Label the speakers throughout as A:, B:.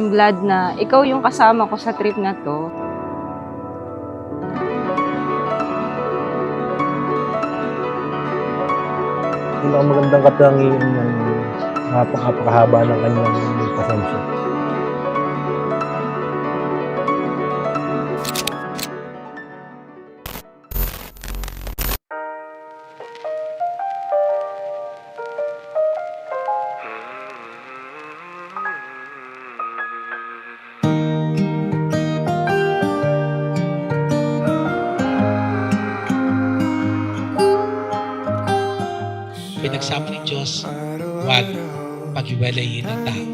A: I'm glad na ikaw yung kasama ko sa trip na to.
B: Yun ang magandang katangian ng napakahaba ng kanyang pasensya.
C: Pinagsama ng Diyos, huwag pag-iwalayin ng tao.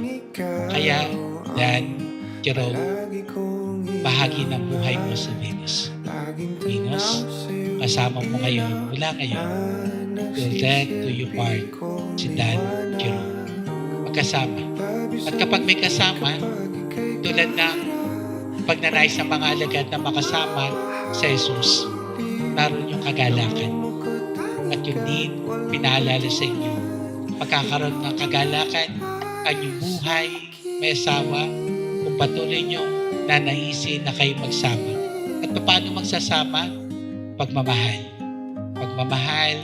C: Kaya, Dan, Jerome, bahagi ng buhay mo sa Venus. Venus, kasama mo ngayon, mula ngayon, will let to you part si Dan, Jerome. Magkasama. At kapag may kasama, tulad ng pagnanais ng mga alagad na makasama sa Jesus, naroon yung kagalakan. At yun din, pinaalala sa inyo, pagkakaroon ng kagalakan, kanyang buhay, may asawa, kung patuloy nyo nanaisin na kayo magsama. At paano magsasama? Pagmamahal. Pagmamahal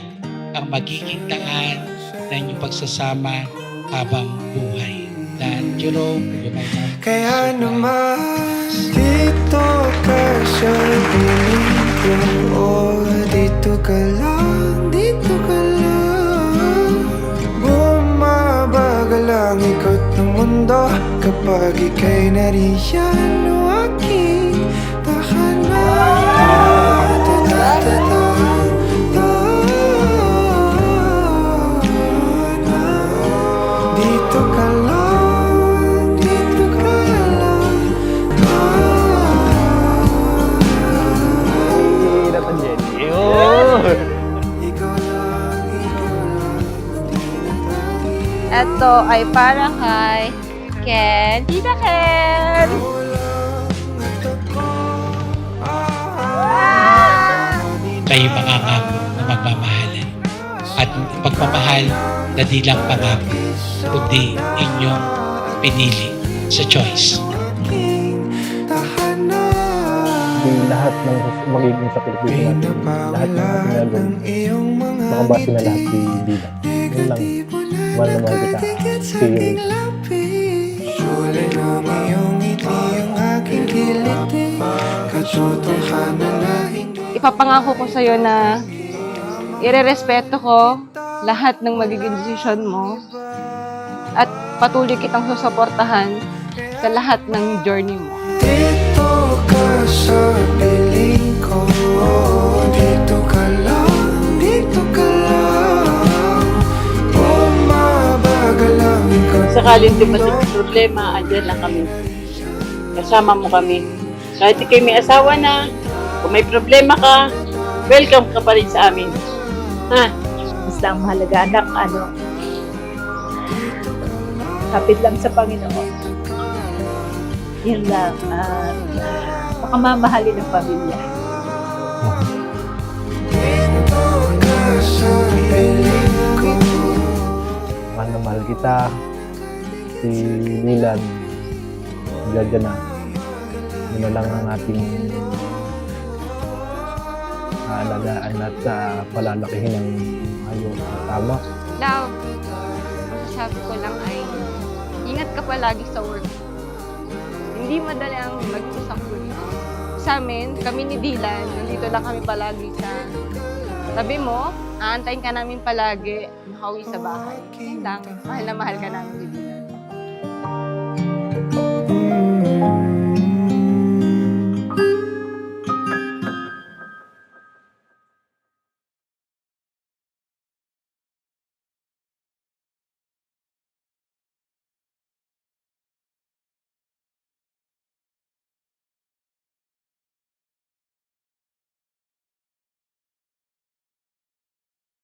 C: ang magiging daan na inyong pagsasama habang buhay. Dan Jerome,
D: kaya naman dito ka sa piling ko, dito ka lang, dito ka lang. Bumabagal ang ikot ng mundo kapag ika'y nariyan o aking tahanan. Dito ka lang, dito ka lang.
B: Hirap ang Jenny.
D: Ikaw lang,
A: Ito ay para kay Ken. Tita Ken!
C: kayo mangangako na magmamahalan. At pagmamahal na di lang pangako, kundi inyong pinili sa choice.
B: Hindi lahat ng magiging sakripisyo natin, lahat ng ating gagawin, makabase na lahat si Dila. Yun lang, mahal na mahal kita. See you later.
D: Suli ng iyong ngiti ang aking kiliti, katotohanan na hindi.
A: Ipapangako ko sa'yo na irerespeto ko lahat ng magiging desisyon mo at patuloy kitang susuportahan sa lahat ng journey mo.
D: Dito ka sa piling ko, dito ka lang, dito ka lang. Bumabagal ang ikot.
E: Sakaling dumating ang problema, andyan lang kami. Kasama mo kami. Kahit ikay may asawa na, kung may problema ka, welcome ka pa rin sa amin. Ha?
F: Basta ang mahalaga anak, kapit lang sa Panginoon. Yun lang, pakamamahalin ng pamilya.
D: Dito ka sa piling ko.
B: Mahal na mahal kita. Si Milan, dyan na. Yun na lang ang ating aalagaan at palalakihin ng ayos na tama.
A: Love, masasabi ko lang ay ingat ka palagi sa work. Hindi madali ang mag-usang huli. Sa amin, kami ni Dylan, nandito lang kami palagi sa tabi mo. Aantayin ka namin palagi, makauwi sa bahay. Yun lang, mahal na mahal ka namin ni Dylan.